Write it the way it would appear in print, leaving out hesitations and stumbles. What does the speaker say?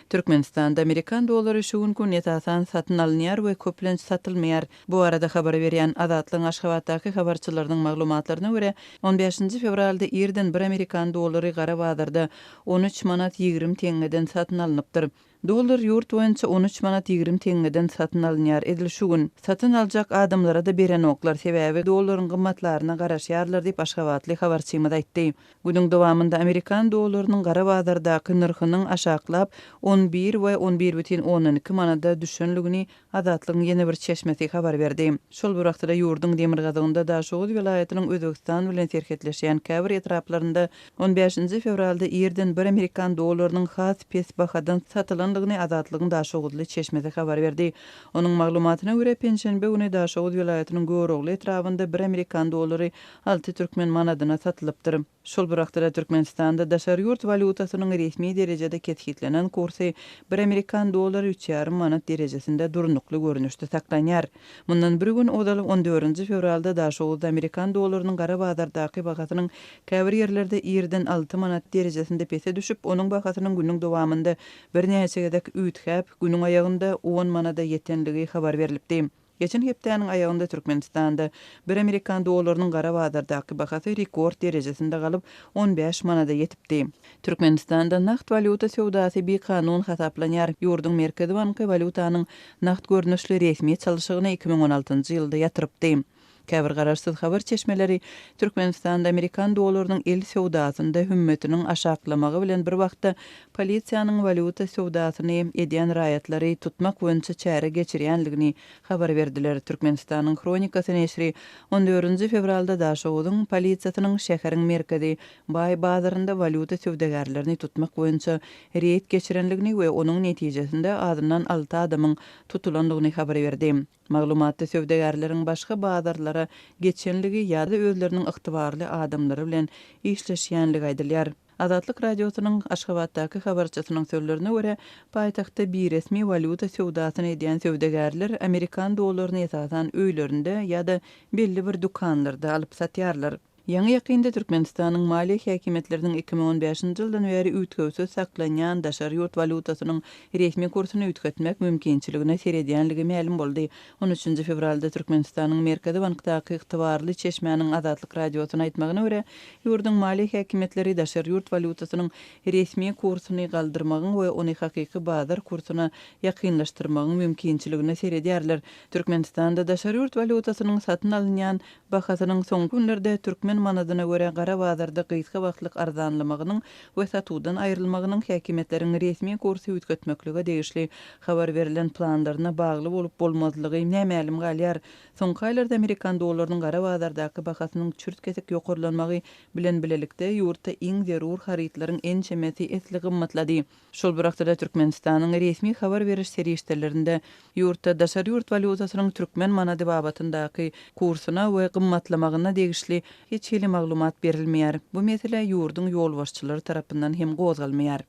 Türkmenistanda Amerikan dollary şu gün esasan satyn alynýar we köplenç satylmaýar. Bu arada habar berýän Azatlygyň Aşgabatdaky habarçylarynyň maglumatlaryna görä 15 fevralda irden bir amerikan dollary gara bazarda 13 manat 20 teňňeden satyn alynıpdyr. Dollar yurt boýunça 13 manat 20 teňňeden satyn alynýar edilşugün. Satyn aljak adamlara da beren oklar sebäbi dollaryň gymmatlaryna garaşýarlar diýip Aşgabatlyk habarçymyz aýtdy. Günüň dowamında amerikan dollarynyň gara bazardaky narhynyň aşaklap 11 we 11,12 manada düşenligini Azatlygyň ýene bir çeşmesi habar berdi. Şol bir wagtda ýurdun demir gazygynda Daşoğuz vilayatynyň Özbegistan bilen serketleşýän käbir etraplarynda 15 fevralda irden bir amerikan dollarynyň has pes bahadan satylan Azatlygyň Daşoğuzly çeşmesi habar berdi. Onuň maglumatyna görä penşenbe güni Daşoğuz vilayatynyň Görogly etrafynda bir amerikan dollary 6 türkmen manadyna satylypdyr. Şol bir wagtda Türkmenistanda daşary ýurt valutasynyň resmi derejede ketkitlenen kursy bir amerikan dollary 3,5 manat derejesinde durnukly görnüşde saklanýar. Mundan bir gün odaly 14 fevralda Daşoğuzda amerikan dollarynyň gara bazardaky bahasynyň käbir ýerlerde irden 6 manat derejesinde pese düşüp, onuň bahasynyň günüň dowamında bir näçegedek üýtgäp günüň aýagynda 10 manada ýetenligi habar berilipdi. Geçen hepdäniň aýagynda Türkmenistanda bir amerikan dollarynyň gara bazardaky bahasy rekord derejesinde galyp 15 manada ýetipdi. Türkmenistanda nakt valuta sowdasy bir kanun hasaplanýar. Ýurdun Merkezi banky valutanyň nakt görnüşli resmi çalyşygyny 2016-njy ýylda ýatyrypdy. Käbir garaşsyz habar çeşmeleri Türkmenistanda amerikan dollarynyň el sowdasynda hümmetiniň aşaklamagy bilen bir wagtda polisiýanyň valuta sowdasyny edýän raýatlary tutmak boýunça çäre geçirýänligini habar berdiler. Türkmenistanyň kronikasy neşri 14 fevralda Daşoğuzyň polisiýasynyň şäheriň merkezi Baý bazarynda valuta sowdagarlaryny tutmak boýunça reýt geçirenligini we onuň netijesinde azyndan 6 adamyň tutulandygyny habar berdi. Maglumatda sowdagarlaryň başga bazarlara geçenligi ýa-da özleriniň ygtybarly adamlary bilen işleşýänligi aýdylýar. Azatlyk radiosynyň Aşgabatdaky habarçysynyň sözlerine görä, paýtagtda bir resmi valuta sowdasyny edýän sowdagarlar amerikan dollaryny esasan öýlerinde ýa-da belli bir dukanlarda alyp satýarlar. Ýa-ni ýakynda Türkmenistanyň maliýe häkimetleriniň 2015-nji ýyldan beri üýtgäpsiz saklanýan daşary ýurt valutasynyň resmi kursyny üýtgetmek mümkinçiligine seredýänligi ma'lum boldy. 13 fevralda Türkmenistanyň Merkezi bankdaky ygtybarly çeşmäniň Azatlyk radiosyna aýtmagyna görä, ýurdun maliýe häkimetleri daşary ýurt valutasynyň resmi kursyny galdyrmagyň we ony hakyky bazar kursyna ýakynlaşdyrmagyň mümkinçiligine seredýärler. Türkmenistanda daşary ýurt valutasynyň satyn alynýan bahasynyň soňky günlerde türkmen manadyna görä gara bazarda gysga wagtlyk arzanlamagynyň we satudan aýrylmagynyň häkimetleriň resmi kursy üýtgetmeklige degişli habar berilen planlaryna bagly bolup bolmazlygy nämälim galýar. Soňky aýlarda amerikan dollarynyň gara bazardaky bahasynyň çürt kesik ýokurlanmagy bilen bilelikde ýurtda iň zerur harytlaryň en çemeti esli gymmatlady. Şol bir wagtda Türkmenistanyň resmi habar beriş serişdelerinde ýurtda daşary ýurt valutasynyň türkmen manady babatyndaky kursyna we gymmatlamagyna degişli hiç hili maglumat berilmeýär. Bu mesele ýurdun ýolbaşçylary tarapyndan hem gozgalmaýar.